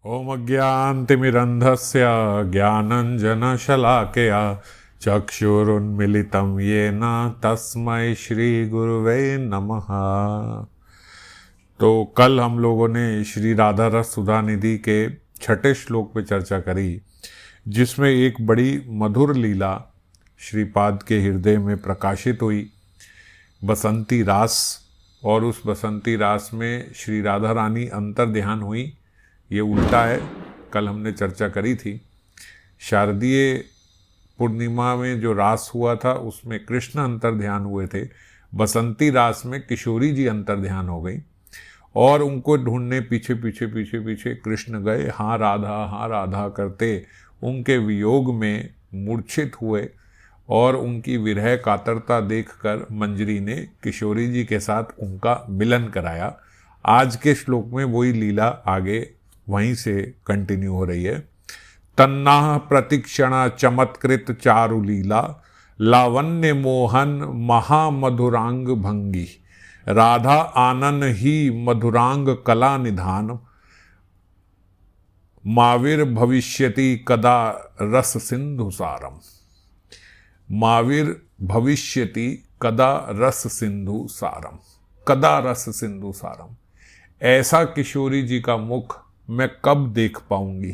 ओम अज्ञानतिमिरन्धस्य ज्ञानञ्जनशलाकया चक्षुरुन्मिलितं येन तस्मै श्रीगुरुवे नमः। तो कल हम लोगों ने श्री राधा रस सुधा निधि के छठे श्लोक पे चर्चा करी, जिसमें एक बड़ी मधुर लीला श्रीपाद के हृदय में प्रकाशित हुई, बसंती रास। और उस बसंती रास में श्री राधा रानी अंतर ध्यान हुई। ये उल्टा है, कल हमने चर्चा करी थी। शारदीय पूर्णिमा में जो रास हुआ था उसमें कृष्ण अंतर ध्यान हुए थे। बसंती रास में किशोरी जी अंतर ध्यान हो गई और उनको ढूंढने पीछे पीछे पीछे पीछे कृष्ण गए। हाँ राधा करते उनके वियोग में मूर्छित हुए और उनकी विरह कातरता देखकर मंजरी ने किशोरी जी के साथ उनका मिलन कराया। आज के श्लोक में वही लीला आगे वहीं से कंटिन्यू हो रही है। तन्नाह प्रतिक्षण चमत्कृत चारु लीला लावण्य मोहन महामधुरांग भंगी राधा आनन ही मधुरांग कला निधान माविर भविष्यति कदा रस सिंधु सारम। माविर भविष्यति कदा रस सिंधु सारम। कदा रस सिंधु सारम। ऐसा किशोरी जी का मुख मैं कब देख पाऊंगी,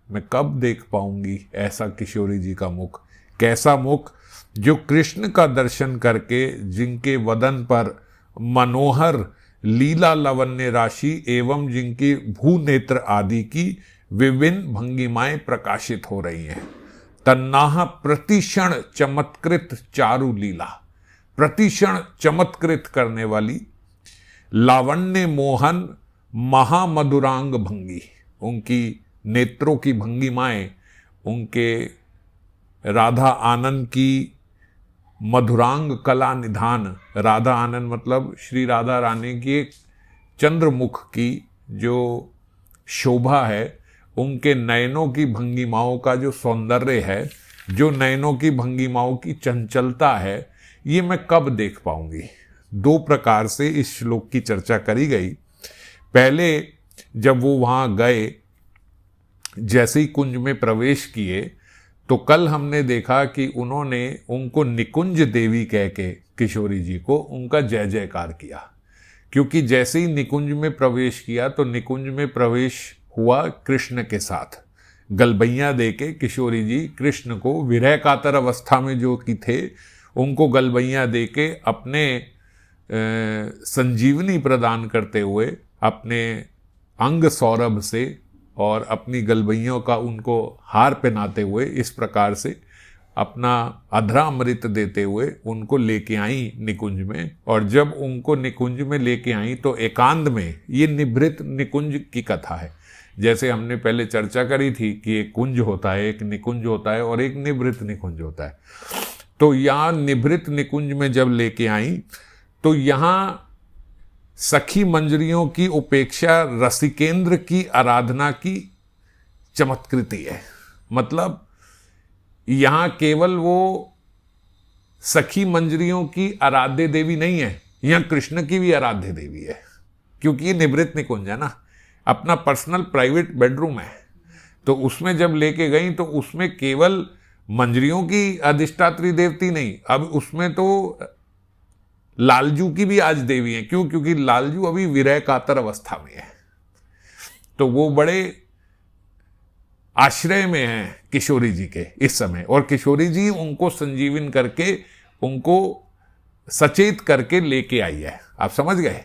मैं कब देख पाऊंगी ऐसा किशोरी जी का मुख। कैसा मुख? जो कृष्ण का दर्शन करके जिनके वदन पर मनोहर लीला लवण्य राशि एवं जिनकी भू नेत्र आदि की विभिन्न भंगिमाएं प्रकाशित हो रही हैं। तन्नाह प्रतिक्षण चमत्कृत चारु लीला, प्रतिक्षण चमत्कृत करने वाली लावण्य मोहन महामधुरांग भंगी, उनकी नेत्रों की भंगिमाएं, उनके राधा आनंद की मधुरांग कला निधान। राधा आनंद मतलब श्री राधा रानी की एक चंद्रमुख की जो शोभा है, उनके नयनों की भंगिमाओं का जो सौंदर्य है, जो नयनों की भंगिमाओं की चंचलता है, ये मैं कब देख पाऊंगी। दो प्रकार से इस श्लोक की चर्चा करी गई। पहले जब वो वहाँ गए, जैसे ही कुंज में प्रवेश किए, तो कल हमने देखा कि उन्होंने उनको निकुंज देवी कह के किशोरी जी को उनका जय जयकार किया, क्योंकि जैसे ही निकुंज में प्रवेश किया तो निकुंज में प्रवेश हुआ कृष्ण के साथ। गलबैयाँ दे के किशोरी जी कृष्ण को विरह कातर अवस्था में जो कि थे, उनको गलबैयाँ दे के अपने संजीवनी प्रदान करते हुए अपने अंग सौरभ से और अपनी गलबैयों का उनको हार पहनाते हुए इस प्रकार से अपना अधरा अमृत देते हुए उनको लेके आई निकुंज में। और जब उनको निकुंज में लेके आई तो एकांत में, ये निभृत निकुंज की कथा है। जैसे हमने पहले चर्चा करी थी कि एक कुंज होता है, एक निकुंज होता है और एक निभृत निकुंज होता है। तो यहाँ निभृत निकुंज में जब लेके आई तो यहाँ सखी मंजरियों की उपेक्षा रसिकेंद्र की आराधना की चमत्कृति है। मतलब यहाँ केवल वो सखी मंजरियों की आराध्य देवी नहीं है, यहाँ कृष्ण की भी आराध्य देवी है, क्योंकि ये निवृत्त निकुंज है ना, अपना पर्सनल प्राइवेट बेडरूम है। तो उसमें जब लेके गई तो उसमें केवल मंजरियों की अधिष्ठात्री देवती नहीं, अब उसमें तो लालजू की भी आज देवी है। क्यों? क्योंकि लालजू अभी विरह कातर अवस्था में है, तो वो बड़े आश्रय में हैं किशोरी जी के इस समय, और किशोरी जी उनको संजीवन करके, उनको सचेत करके लेके आई है। आप समझ गए?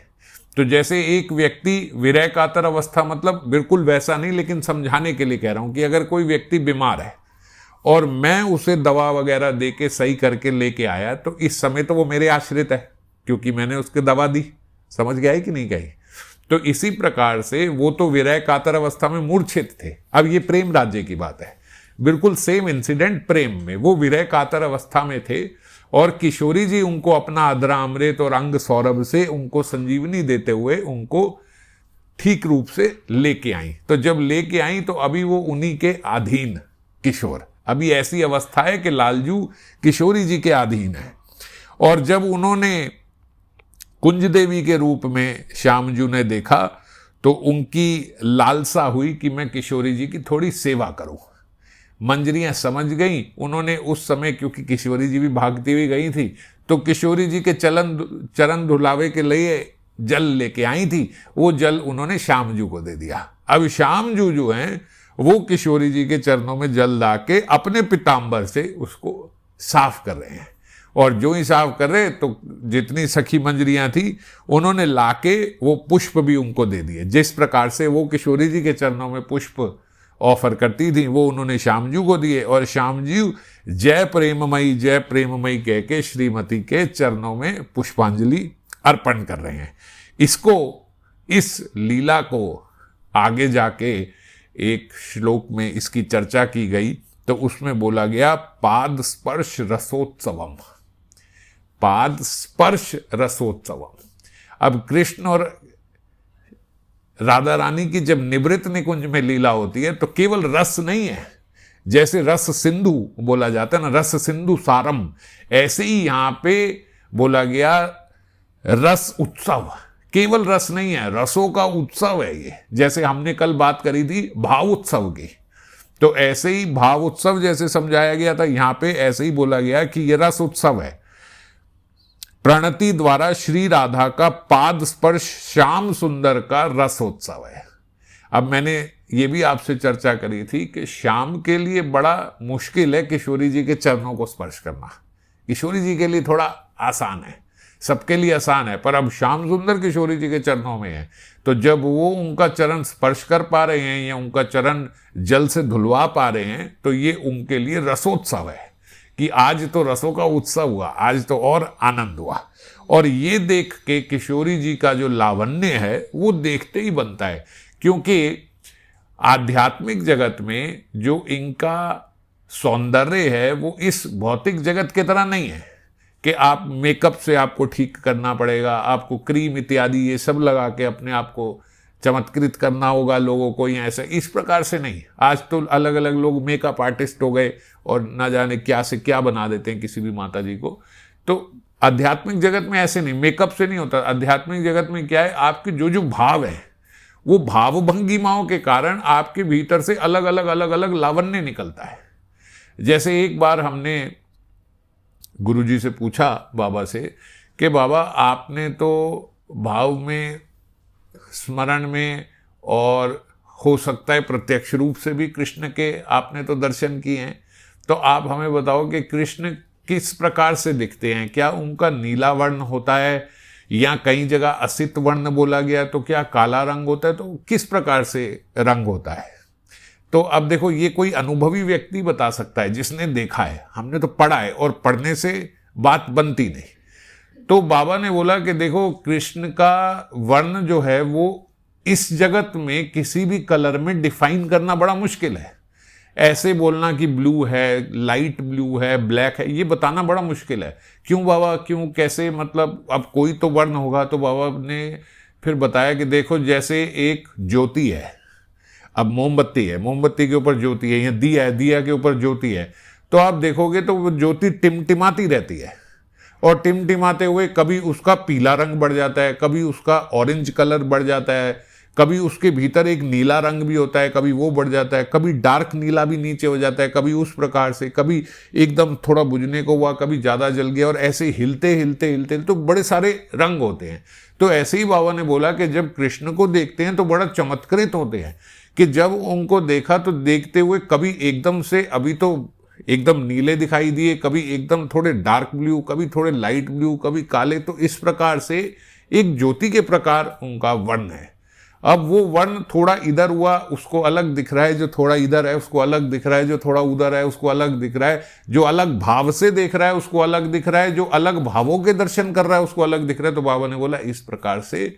तो जैसे एक व्यक्ति विरह कातर अवस्था, मतलब बिल्कुल वैसा नहीं, लेकिन समझाने के लिए कह रहा हूं कि अगर कोई व्यक्ति बीमार है और मैं उसे दवा वगैरह दे के सही करके लेके आया, तो इस समय तो वो मेरे आश्रित है, क्योंकि मैंने उसके दवा दी। समझ गया है कि नहीं गई? तो इसी प्रकार से वो तो विरह कातर अवस्था में मूर्छित थे। अब ये प्रेम राज्य की बात है, बिल्कुल सेम इंसिडेंट प्रेम में, वो विरह कातर अवस्था में थे और किशोरी जी उनको अपना अधरा अमृत और अंग सौरभ से उनको संजीवनी देते हुए उनको ठीक रूप से लेके आई। तो जब लेके आई तो अभी वो उन्हीं के अधीन किशोर, अभी ऐसी अवस्था है कि लालजू किशोरी जी के अधीन है। और जब उन्होंने कुंज देवी के रूप में श्यामजू ने देखा तो उनकी लालसा हुई कि मैं किशोरी जी की थोड़ी सेवा करूं। मंजरियां समझ गईं, उन्होंने उस समय, क्योंकि किशोरी जी भी भागती हुई गई थी, तो किशोरी जी के चरण धुलावे के लिए जल लेके आई थी। वो जल उन्होंने श्यामजू को दे दिया। अब श्यामजू जो हैं वो किशोरी जी के चरणों में जल ला के अपने पीताम्बर से उसको साफ कर रहे हैं। और जो ही साफ कर रहे तो जितनी सखी मंजरियां थी उन्होंने लाके वो पुष्प भी उनको दे दिए। जिस प्रकार से वो किशोरी जी के चरणों में पुष्प ऑफर करती थी वो उन्होंने श्यामजू को दिए। और श्यामजू जय प्रेममयी कह के श्रीमती के चरणों में पुष्पांजलि अर्पण कर रहे हैं। इसको, इस लीला को आगे जाके एक श्लोक में इसकी चर्चा की गई तो उसमें बोला गया पाद स्पर्श रसोत्सवम, पाद स्पर्श रसोत्सवम। अब कृष्ण और राधा रानी की जब निवृत्त निकुंज में लीला होती है तो केवल रस नहीं है, जैसे रस सिंधु बोला जाता है ना, रस सिंधु सारम, ऐसे ही यहां पे बोला गया रस उत्सव। केवल रस नहीं है, रसों का उत्सव है ये। जैसे हमने कल बात करी थी भाव उत्सव की, तो ऐसे ही भाव उत्सव जैसे समझाया गया था, यहां पे ऐसे ही बोला गया कि ये रस उत्सव है। प्रणति द्वारा श्री राधा का पाद स्पर्श श्याम सुंदर का रसोत्सव है। अब मैंने ये भी आपसे चर्चा करी थी कि श्याम के लिए बड़ा मुश्किल है किशोरी जी के चरणों को स्पर्श करना। किशोरी जी के लिए थोड़ा आसान है, सबके लिए आसान है, पर अब श्याम सुंदर किशोरी जी के चरणों में है, तो जब वो उनका चरण स्पर्श कर पा रहे हैं या उनका चरण जल से धुलवा पा रहे हैं तो ये उनके लिए रसोत्सव है कि आज तो रसों का उत्सव हुआ, आज तो और आनंद हुआ। और ये देख के किशोरी जी का जो लावण्य है वो देखते ही बनता है, क्योंकि आध्यात्मिक जगत में जो इनका सौंदर्य है वो इस भौतिक जगत की तरह नहीं है कि आप मेकअप से आपको ठीक करना पड़ेगा, आपको क्रीम इत्यादि ये सब लगा के अपने आप को चमत्कृत करना होगा लोगों को, या ऐसे इस प्रकार से नहीं। आज तो अलग अलग लोग मेकअप आर्टिस्ट हो गए और ना जाने क्या से क्या बना देते हैं किसी भी माता जी को। तो आध्यात्मिक जगत में ऐसे नहीं, मेकअप से नहीं होता। आध्यात्मिक जगत में क्या है, आपके जो जो भाव है वो भाव भंगिमाओं के कारण आपके भीतर से अलग अलग लावण्य निकलता है। जैसे एक बार हमने गुरुजी से पूछा बाबा से कि बाबा आपने तो भाव में, स्मरण में और हो सकता है प्रत्यक्ष रूप से भी कृष्ण के आपने तो दर्शन किए हैं, तो आप हमें बताओ कि कृष्ण किस प्रकार से दिखते हैं? क्या उनका नीला वर्ण होता है या कई जगह असित वर्ण बोला गया, तो क्या काला रंग होता है, तो किस प्रकार से रंग होता है? तो अब देखो ये कोई अनुभवी व्यक्ति बता सकता है जिसने देखा है, हमने तो पढ़ा है और पढ़ने से बात बनती नहीं। तो बाबा ने बोला कि देखो कृष्ण का वर्ण जो है वो इस जगत में किसी भी कलर में डिफाइन करना बड़ा मुश्किल है। ऐसे बोलना कि ब्लू है, लाइट ब्लू है, ब्लैक है, ये बताना बड़ा मुश्किल है। क्यों बाबा, क्यों, कैसे, मतलब अब कोई तो वर्ण होगा। तो बाबा ने फिर बताया कि देखो जैसे एक ज्योति है, अब मोमबत्ती है, मोमबत्ती के ऊपर ज्योति है, या दिया है, दिया के ऊपर ज्योति है, तो आप देखोगे तो वो ज्योति टिमटिमाती रहती है, और टिमटिमाते हुए कभी उसका पीला रंग बढ़ जाता है, कभी उसका ऑरेंज कलर बढ़ जाता है, कभी उसके भीतर एक नीला रंग भी होता है, कभी वो बढ़ जाता है, कभी डार्क नीला भी नीचे हो जाता है, कभी उस प्रकार से, कभी एकदम थोड़ा बुझने को हुआ, कभी ज़्यादा जल गया, और ऐसे हिलते हिलते हिलते तो बड़े सारे रंग होते हैं। तो ऐसे ही बाबा ने बोला कि जब कृष्ण को देखते हैं तो बड़ा चमत्कृत होते हैं कि जब उनको देखा तो देखते हुए कभी एकदम से, अभी तो एकदम नीले दिखाई दिए, कभी एकदम थोड़े डार्क ब्लू, कभी थोड़े लाइट ब्लू, कभी काले, तो इस प्रकार से एक ज्योति के प्रकार उनका वर्ण है। अब वो वर्ण थोड़ा इधर हुआ उसको अलग दिख रहा है, जो थोड़ा इधर है उसको अलग दिख रहा है, जो थोड़ा उधर है उसको अलग दिख रहा है, जो अलग भाव से देख रहा है उसको अलग दिख रहा है, जो अलग भावों के दर्शन कर रहा है उसको अलग दिख रहा है। तो बाबा ने बोला इस प्रकार से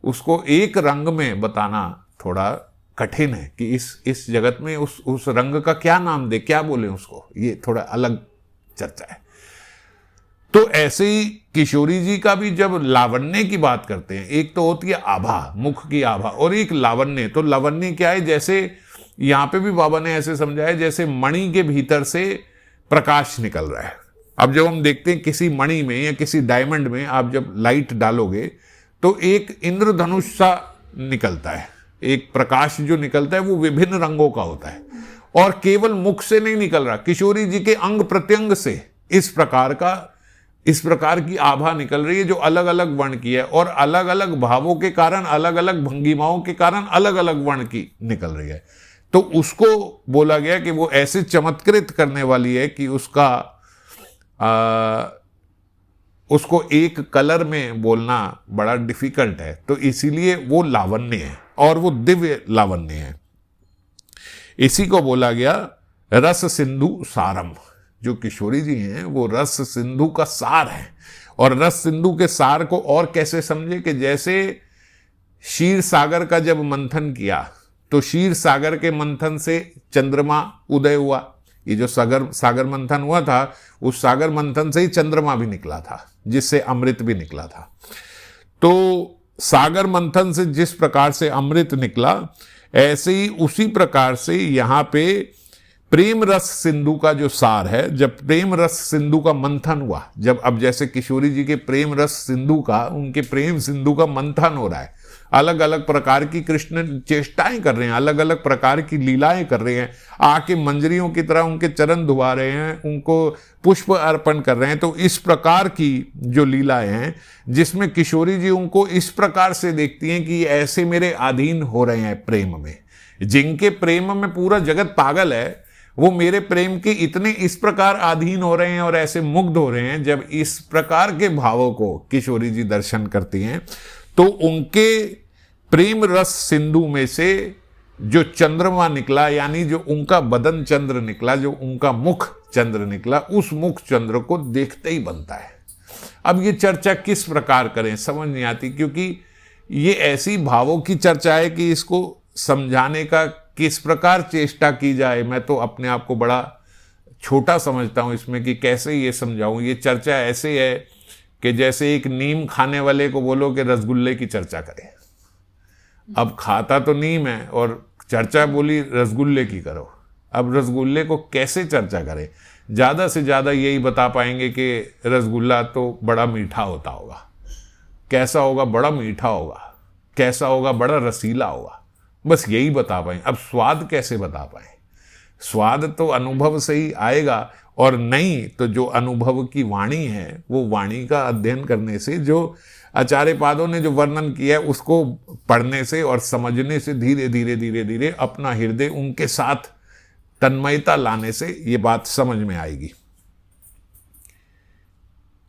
उसको एक रंग में बताना थोड़ा कठिन है कि इस जगत में उस रंग का क्या नाम दे, क्या बोले उसको, ये थोड़ा अलग चर्चा है। तो ऐसे ही किशोरी जी का भी जब लावण्य की बात करते हैं, एक तो होती है आभा, मुख की आभा, और एक लावण्य। तो लावण्य क्या है, जैसे यहां पे भी बाबा ने ऐसे समझाया जैसे मणि के भीतर से प्रकाश निकल रहा है। अब जब हम देखते हैं किसी मणि में या किसी डायमंड में आप जब लाइट डालोगे तो एक इंद्रधनुष सा निकलता है, एक प्रकाश जो निकलता है वो विभिन्न रंगों का होता है, और केवल मुख से नहीं निकल रहा, किशोरी जी के अंग प्रत्यंग से इस प्रकार की आभा निकल रही है जो अलग अलग वर्ण की है, और अलग अलग भावों के कारण, अलग अलग भंगिमाओं के कारण अलग अलग वर्ण की निकल रही है। तो उसको बोला गया कि वो ऐसे चमत्कृत करने वाली है कि उसको एक कलर में बोलना बड़ा डिफिकल्ट है, तो इसीलिए वो लावण्य है, और वो दिव्य लावण्य है। इसी को बोला गया रस सिंधु सारम। जो किशोरी जी हैं वो रस सिंधु का सार है। और रस सिंधु के सार को और कैसे समझे कि जैसे क्षीर सागर का जब मंथन किया तो क्षीर सागर के मंथन से चंद्रमा उदय हुआ। ये जो सागर मंथन हुआ था, उस सागर मंथन से ही चंद्रमा भी निकला था, जिससे अमृत भी निकला था। तो सागर मंथन से जिस प्रकार से अमृत निकला, ऐसे ही उसी प्रकार से यहाँ पे प्रेम रस सिंधु का जो सार है, जब प्रेम रस सिंधु का मंथन हुआ, अब जैसे किशोरी जी के प्रेम रस सिंधु का, उनके प्रेम सिंधु का मंथन हो रहा है, अलग अलग प्रकार की कृष्ण चेष्टाएं कर रहे हैं, अलग अलग प्रकार की लीलाएं कर रहे हैं, आके मंजरियों की तरह उनके चरण धुआ रहे हैं, उनको पुष्प अर्पण कर रहे हैं। तो इस प्रकार की जो लीलाएं हैं, जिसमें किशोरी जी उनको इस प्रकार से देखती हैं कि ऐसे मेरे अधीन हो रहे हैं प्रेम में, जिनके प्रेम में पूरा जगत पागल है, वो मेरे प्रेम के इतने इस प्रकार अधीन हो रहे हैं और ऐसे मुग्ध हो रहे हैं। जब इस प्रकार के भावों को किशोरी जी दर्शन करती हैं, तो उनके प्रेम रस सिंधु में से जो चंद्रमा निकला, यानी जो उनका बदन चंद्र निकला, जो उनका मुख चंद्र निकला, उस मुख चंद्र को देखते ही बनता है। अब ये चर्चा किस प्रकार करें समझ नहीं आती, क्योंकि ये ऐसी भावों की चर्चा है कि इसको समझाने का किस प्रकार चेष्टा की जाए। मैं तो अपने आप को बड़ा छोटा समझता हूं इसमें कि कैसे ये समझाऊं। ये चर्चा ऐसे है कि जैसे एक नीम खाने वाले को बोलो कि रसगुल्ले की चर्चा करें। अब खाता तो नीम है और चर्चा बोली रसगुल्ले की करो। अब रसगुल्ले को कैसे चर्चा करें? ज़्यादा से ज़्यादा यही बता पाएंगे कि रसगुल्ला तो बड़ा मीठा होता होगा। कैसा होगा? बड़ा मीठा होगा। कैसा होगा? बड़ा रसीला होगा। बस यही बता पाएं। अब स्वाद कैसे बता पाएं? स्वाद तो अनुभव से ही आएगा, और नहीं तो जो अनुभव की वाणी है, वो वाणी का अध्ययन करने से, जो आचार्य पादों ने जो वर्णन किया है उसको पढ़ने से और समझने से, धीरे धीरे धीरे धीरे अपना हृदय उनके साथ तन्मयता लाने से ये बात समझ में आएगी।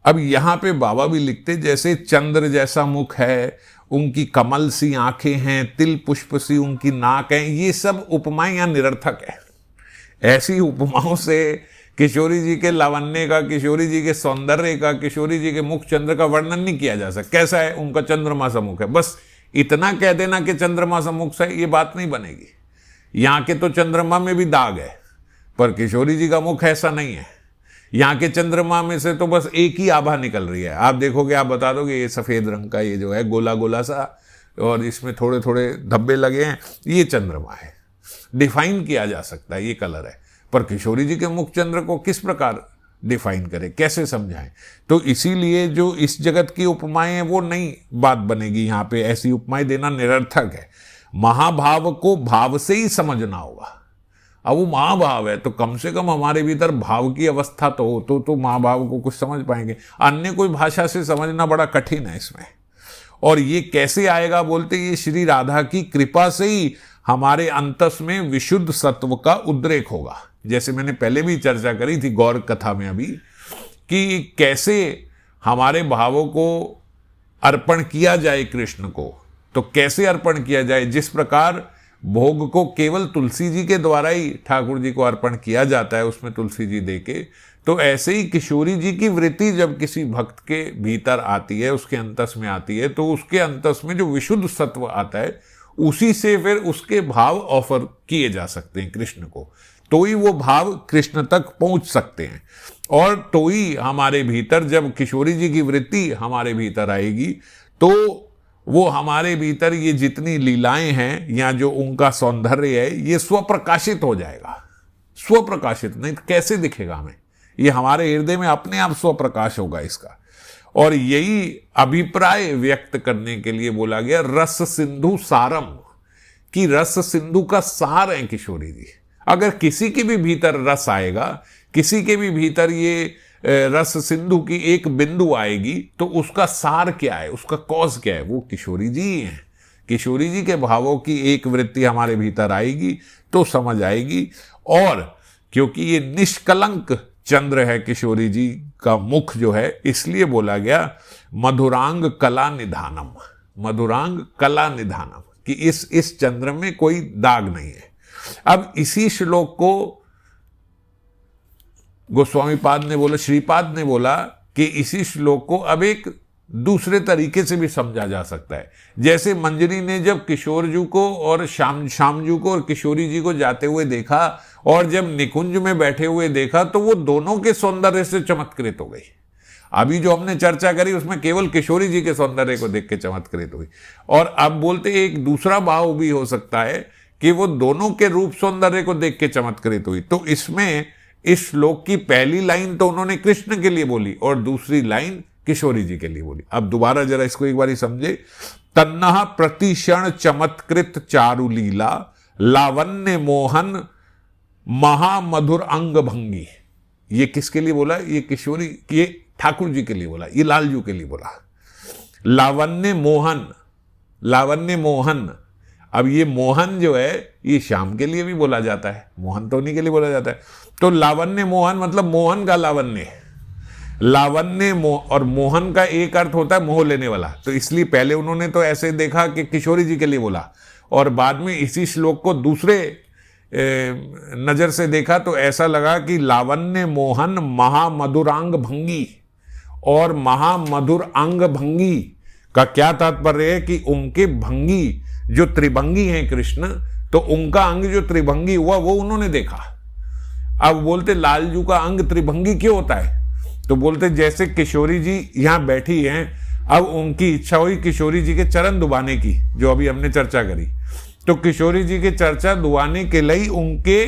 अब यहाँ पे बाबा भी लिखते, जैसे चंद्र जैसा मुख है, उनकी कमल सी आंखें हैं, तिल पुष्प सी उनकी नाक है। ये सब उपमाएं या निरर्थक है। ऐसी उपमाओं से किशोरी जी के लावण्य का, किशोरी जी के सौंदर्य का, किशोरी जी के मुख चंद्र का वर्णन नहीं किया जा सकता। कैसा है? उनका चंद्रमा सा मुख है। बस इतना कह देना कि चंद्रमा सा मुख है, ये बात नहीं बनेगी। यहाँ के तो चंद्रमा में भी दाग है, पर किशोरी जी का मुख ऐसा नहीं है। यहाँ के चंद्रमा में से तो बस एक ही आभा निकल रही है। आप देखोगे, आप बता दोगे ये सफेद रंग का, ये जो है गोला गोला सा, और इसमें थोड़े थोड़े धब्बे लगे हैं, ये चंद्रमा है। डिफाइन किया जा सकता है, ये कलर है। पर किशोरी जी के मुख चंद्र को किस प्रकार डिफाइन करें, कैसे समझाएं? तो इसीलिए जो इस जगत की उपमाएं हैं वो नई बात बनेगी। यहाँ पे ऐसी उपमाएं देना निरर्थक है। महाभाव को भाव से ही समझना होगा। अब वो महाभाव है तो कम से कम हमारे भीतर भाव की अवस्था तो हो, तो महाभाव को कुछ समझ पाएंगे। अन्य कोई भाषा से समझना बड़ा कठिन है इसमें। और ये कैसे आएगा बोलते, ये श्री राधा की कृपा से ही हमारे अंतस में विशुद्ध सत्व का उद्रेक होगा। जैसे मैंने पहले भी चर्चा करी थी गौर कथा में अभी, कि कैसे हमारे भावों को अर्पण किया जाए कृष्ण को। तो कैसे अर्पण किया जाए? जिस प्रकार भोग को केवल तुलसी जी के द्वारा ही ठाकुर जी को अर्पण किया जाता है, उसमें तुलसी जी देके, तो ऐसे ही किशोरी जी की वृत्ति जब किसी भक्त के भीतर आती है, उसके अंतस में आती है, तो उसके अंतस में जो विशुद्ध सत्व आता है, उसी से फिर उसके भाव ऑफर किए जा सकते हैं कृष्ण को। तो ही वो भाव कृष्ण तक पहुंच सकते हैं। और तो ही हमारे भीतर जब किशोरी जी की वृत्ति हमारे भीतर आएगी, तो वो हमारे भीतर ये जितनी लीलाएं हैं या जो उनका सौंदर्य है, ये स्वप्रकाशित हो जाएगा। स्वप्रकाशित, नहीं तो कैसे दिखेगा हमें? ये हमारे हृदय में अपने आप स्वप्रकाश होगा इसका। और यही अभिप्राय व्यक्त करने के लिए बोला गया रस सिंधु सारम, कि रस सिंधु का सार है किशोरी जी। अगर किसी के भी भीतर रस आएगा, किसी के भी भीतर ये रस सिंधु की एक बिंदु आएगी, तो उसका सार क्या है, उसका कॉज क्या है, वो किशोरी जी ही है। किशोरी जी के भावों की एक वृत्ति हमारे भीतर आएगी तो समझ आएगी। और क्योंकि ये निष्कलंक चंद्र है किशोरी जी का मुख जो है, इसलिए बोला गया मधुरांग कला निधानम, मधुरांग कला निधानम, कि इस चंद्र में कोई दाग नहीं है। अब इसी श्लोक को गोस्वामी पाद ने बोला, श्रीपाद ने बोला कि इसी श्लोक को अब एक दूसरे तरीके से भी समझा जा सकता है। जैसे मंजरी ने जब किशोर जी को और श्याम जी को और किशोरी जी को जाते हुए देखा, और जब निकुंज में बैठे हुए देखा, तो वो दोनों के सौंदर्य से चमत्कृत हो गई। अभी जो हमने चर्चा करी उसमें केवल किशोरी जी के सौंदर्य को देख के चमत्कृत हुई। और अब बोलते एक दूसरा भाव भी हो सकता है कि वो दोनों के रूप सौंदर्य को देख के चमत्कृत हुई। तो इसमें इस श्लोक की पहली लाइन तो उन्होंने कृष्ण के लिए बोली और दूसरी लाइन किशोरी जी के लिए बोली। अब दोबारा जरा इसको एक बार समझे। तन्नः प्रतिक्षण चमत्कृत चारु लीला, लावण्य मोहन महामधुर अंग भंगी। ये किसके लिए बोला? ये किशोरी, ये ठाकुर जी के लिए बोला, ये लालजू के लिए बोला। लावण्य मोहन, लावण्य मोहन। अब ये मोहन जो है ये श्याम के लिए भी बोला जाता है, मोहन तो उन्हीं के लिए बोला जाता है। तो लावण्य मोहन मतलब मोहन का लावण्य, लावण्य मोह, और मोहन का एक अर्थ होता है मोह लेने वाला। तो इसलिए पहले उन्होंने तो ऐसे देखा कि किशोरी जी के लिए बोला, और बाद में इसी श्लोक को दूसरे नजर से देखा तो ऐसा लगा कि लावण्य मोहन महामधुरांग भंगी। और महामधुर अंग भंगी का क्या तात्पर्य है कि उनके भंगी जो त्रिभंगी हैं कृष्ण, तो उनका अंग जो त्रिभंगी हुआ वो उन्होंने देखा। अब बोलते लालजू का अंग त्रिभंगी क्यों होता है? तो बोलते जैसे किशोरी जी यहां बैठी हैं, अब उनकी इच्छा हुई किशोरी जी के चरण दुबाने की, जो अभी हमने चर्चा करी। तो किशोरी जी के चर्चा दुबाने के लिए उनके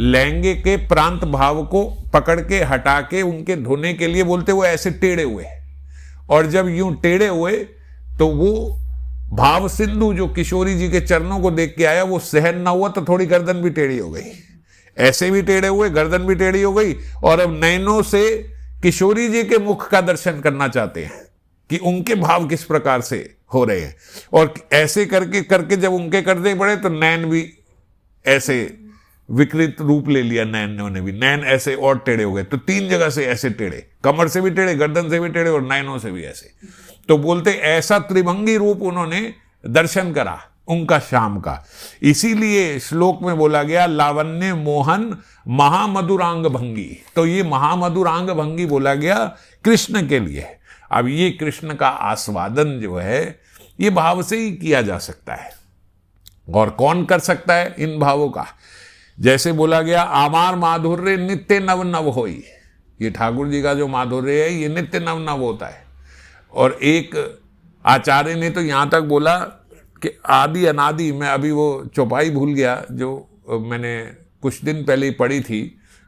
लहंगे के प्रांत भाव को पकड़ के हटा के उनके धोने के लिए बोलते वो ऐसे टेढ़े हुए, और जब यूं टेढ़े हुए तो वो भाव सिंधु जो किशोरी जी के चरणों को देख के आया वो सहन ना हुआ, तो थोड़ी गर्दन भी टेढ़ी हो गई, ऐसे भी टेढ़े हुए, गर्दन भी टेढ़ी हो गई। और अब नैनों से किशोरी जी के मुख का दर्शन करना चाहते हैं कि उनके भाव किस प्रकार से हो रहे हैं। और ऐसे करके करके जब उनके करने पड़े तो नैन भी ऐसे विकृत रूप ले लिया, नैनों ने भी, नैन ऐसे और टेढ़े हो गए। तो तीन जगह से ऐसे टेढ़े, कमर से भी टेढ़े, गर्दन से भी टेढ़े और नैनों से भी ऐसे। तो बोलते ऐसा त्रिभंगी रूप उन्होंने दर्शन करा उनका श्याम का। इसीलिए श्लोक में बोला गया लावण्य मोहन महामधुरांग भंगी। तो ये महामधुरांग भंगी बोला गया कृष्ण के लिए। अब ये कृष्ण का आस्वादन जो है ये भाव से ही किया जा सकता है। और कौन कर सकता है इन भावों का? जैसे बोला गया आमार माधुर्य नित्य नव नव होई। ये ठाकुर जी का जो माधुर्य है ये नित्य नव नव होता है। और एक आचार्य ने तो यहां तक बोला कि आदि अनादि, मैं अभी वो चौपाई भूल गया जो मैंने कुछ दिन पहले ही पढ़ी थी,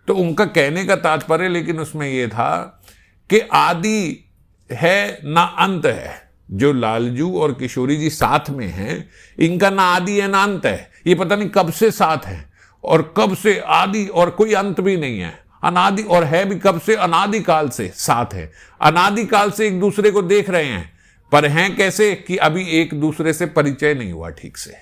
तो उनका कहने का तात्पर्य लेकिन उसमें ये था कि आदि है ना अंत है। जो लालजू और किशोरी जी साथ में हैं इनका ना आदि है ना अंत है। ये पता नहीं कब से साथ है और कब से आदि और कोई अंत भी नहीं है, अनादि, और है भी कब से, अनादिकाल से साथ है। अनादिकाल से एक दूसरे को देख रहे हैं, पर हैं कैसे कि अभी एक दूसरे से परिचय नहीं हुआ ठीक से।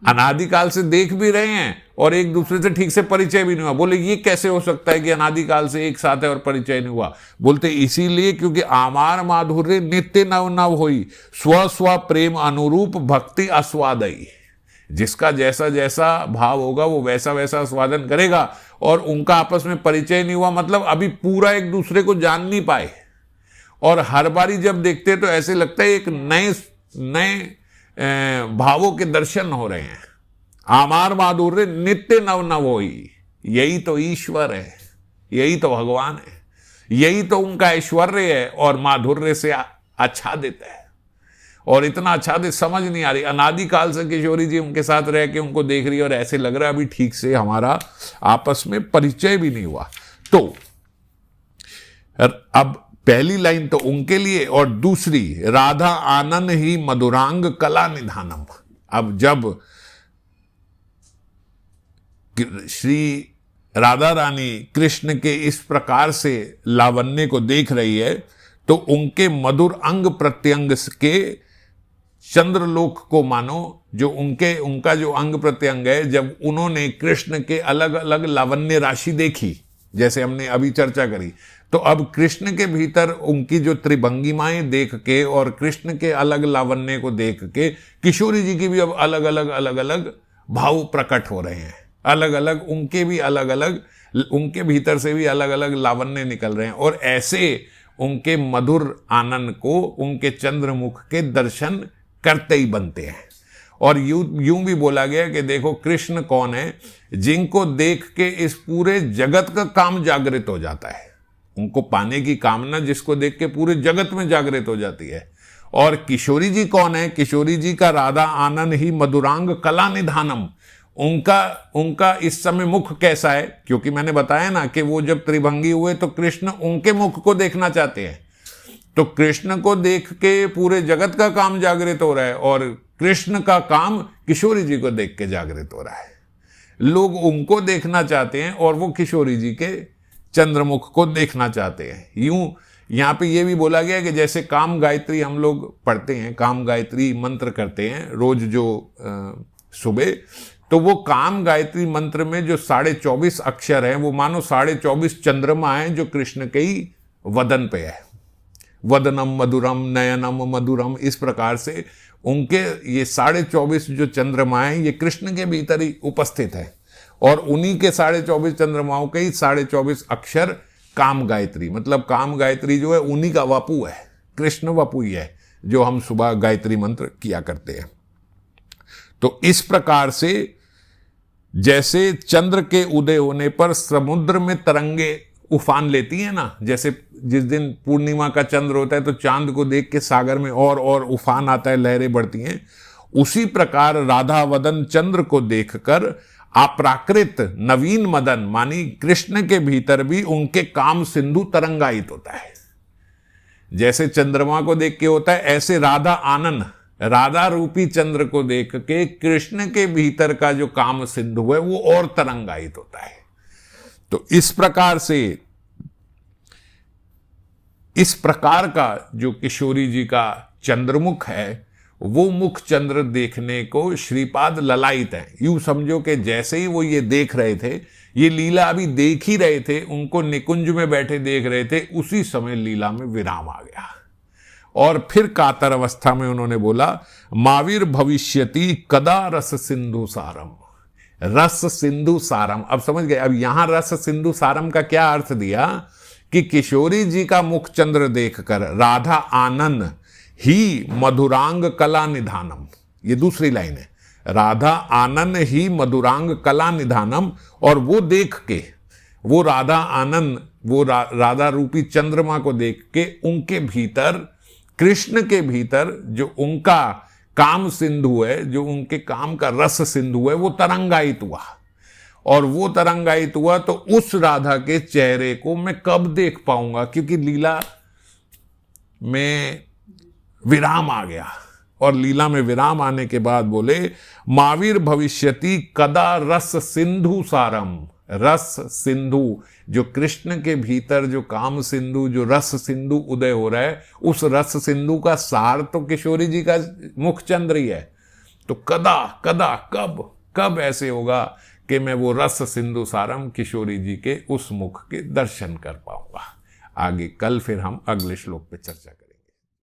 अनादिकाल से देख भी रहे हैं और एक दूसरे से ठीक से परिचय भी नहीं हुआ। बोले ये कैसे हो सकता है कि अनादिकाल से एक साथ है और परिचय नहीं हुआ? बोलते इसीलिए क्योंकि आमार माधुर्य नित्य नव नव होई, स्व स्व प्रेम अनुरूप भक्ति आस्वादई। जिसका जैसा जैसा भाव होगा वो वैसा वैसा आस्वादन करेगा। और उनका आपस में परिचय नहीं हुआ मतलब अभी पूरा एक दूसरे को जान नहीं पाए, और हर बारी जब देखते तो ऐसे लगता है एक नए नए भावों के दर्शन हो रहे हैं। आमार माधुर्य नित्य नव नव होई। यही तो ईश्वर है, यही तो भगवान है, यही तो उनका ऐश्वर्य है और माधुर्य से आच्छादित है। और इतना आच्छादित समझ नहीं आ रही। अनादिकाल से किशोरी जी उनके साथ रह के उनको देख रही है और ऐसे लग रहा है अभी ठीक से हमारा आपस में परिचय भी नहीं हुआ। तो अब पहली लाइन तो उनके लिए और दूसरी राधा आनंद ही मधुरांग कला निधानम। अब जब श्री राधा रानी कृष्ण के इस प्रकार से लावण्य को देख रही है तो उनके मधुर अंग प्रत्यंग के चंद्रलोक को मानो, जो उनका जो अंग प्रत्यंग है, जब उन्होंने कृष्ण के अलग अलग लावण्य राशि देखी, जैसे हमने अभी चर्चा करी, तो अब कृष्ण के भीतर उनकी जो त्रिभंगिमाएं देख के और कृष्ण के अलग लावण्य को देख के किशोरी जी की भी अब अलग अलग भाव प्रकट हो रहे हैं। अलग अलग उनके भीतर से भी अलग अलग लावण्य निकल रहे हैं और ऐसे उनके मधुर आनंद को उनके चंद्रमुख के दर्शन करते ही बनते हैं। और यूं भी बोला गया कि देखो कृष्ण कौन है, जिनको देख के इस पूरे जगत का काम जागृत हो जाता है। उनको पाने की कामना जिसको देख के पूरे जगत में जागृत हो जाती है। और किशोरी जी कौन है? किशोरी जी का राधा आनंद ही मधुरांग कला निधानम। उनका इस समय मुख कैसा है? क्योंकि मैंने बताया ना कि वो जब त्रिभंगी हुए तो कृष्ण उनके मुख को देखना चाहते हैं, तो कृष्ण को देख के पूरे जगत का काम जागृत हो रहा है और कृष्ण का काम किशोरी जी को देख के जागृत हो रहा है। लोग उनको देखना चाहते हैं और वो किशोरी जी के चंद्रमुख को देखना चाहते हैं। यूं यहाँ पे ये भी बोला गया कि जैसे काम गायत्री हम लोग पढ़ते हैं, काम गायत्री मंत्र करते हैं रोज जो सुबह, तो वो काम गायत्री मंत्र में जो 24.5 अक्षर हैं वो मानो 24.5 चंद्रमा हैं जो कृष्ण के ही वदन पे है। वदनम मधुरम नयनम मधुरम, इस प्रकार से उनके ये 24.5 जो चंद्रमा हैं ये कृष्ण के भीतर ही उपस्थित है और उन्हीं के 24.5 चंद्रमाओं के ही 24.5 अक्षर काम गायत्री, मतलब काम गायत्री जो है उन्हीं का वपु है, कृष्ण वपु ही है जो हम सुबह गायत्री मंत्र किया करते हैं। तो इस प्रकार से जैसे चंद्र के उदय होने पर समुद्र में तरंगे उफान लेती हैं ना, जैसे जिस दिन पूर्णिमा का चंद्र होता है तो चांद को देख के सागर में और उफान आता है, लहरें बढ़ती हैं, उसी प्रकार राधा वदन चंद्र को देखकर अप्राकृत नवीन मदन मानी कृष्ण के भीतर भी उनके काम सिंधु तरंगायित होता है। जैसे चंद्रमा को देख के होता है, ऐसे राधा आनंद, राधा रूपी चंद्र को देख के कृष्ण के भीतर का जो काम सिंधु है वो और तरंगायित होता है। तो इस प्रकार से इस प्रकार का जो किशोरी जी का चंद्रमुख है वो मुख चंद्र देखने को श्रीपाद ललायित है। यूं समझो कि जैसे ही वो ये देख रहे थे, ये लीला अभी देख ही रहे थे, उनको निकुंज में बैठे देख रहे थे, उसी समय लीला में विराम आ गया और फिर कातर अवस्था में उन्होंने बोला माविर भविष्यति कदा रस सिंधु सारम। रस सिंधु सारम, अब समझ गए। अब यहां रस सिंधु सारम का क्या अर्थ दिया कि किशोरी जी का मुख चंद्र देखकर राधा आनंद ही मधुरांग कला निधानम, ये दूसरी लाइन है, राधा आनंद ही मधुरांग कला निधानम, और वो देख के वो राधा आनंद वो राधा रूपी चंद्रमा को देख के उनके भीतर, कृष्ण के भीतर जो उनका काम सिंधु है, जो उनके काम का रस सिंधु है, वो तरंगायित हुआ। और वो तरंगायित हुआ तो उस राधा के चेहरे को मैं कब देख पाऊंगा, क्योंकि लीला में विराम आ गया। और लीला में विराम आने के बाद बोले माविर भविष्यति कदा रस सिंधु सारम। रस सिंधु, जो कृष्ण के भीतर जो काम सिंधु, जो रस सिंधु उदय हो रहा है, उस रस सिंधु का सार तो किशोरी जी का मुख चंद्र ही है। तो कदा कदा कब ऐसे होगा कि मैं वो रस सिंधु सारम किशोरी जी के उस मुख के दर्शन कर पाऊंगा। आगे कल फिर हम अगले श्लोक पे चर्चा करेंगे।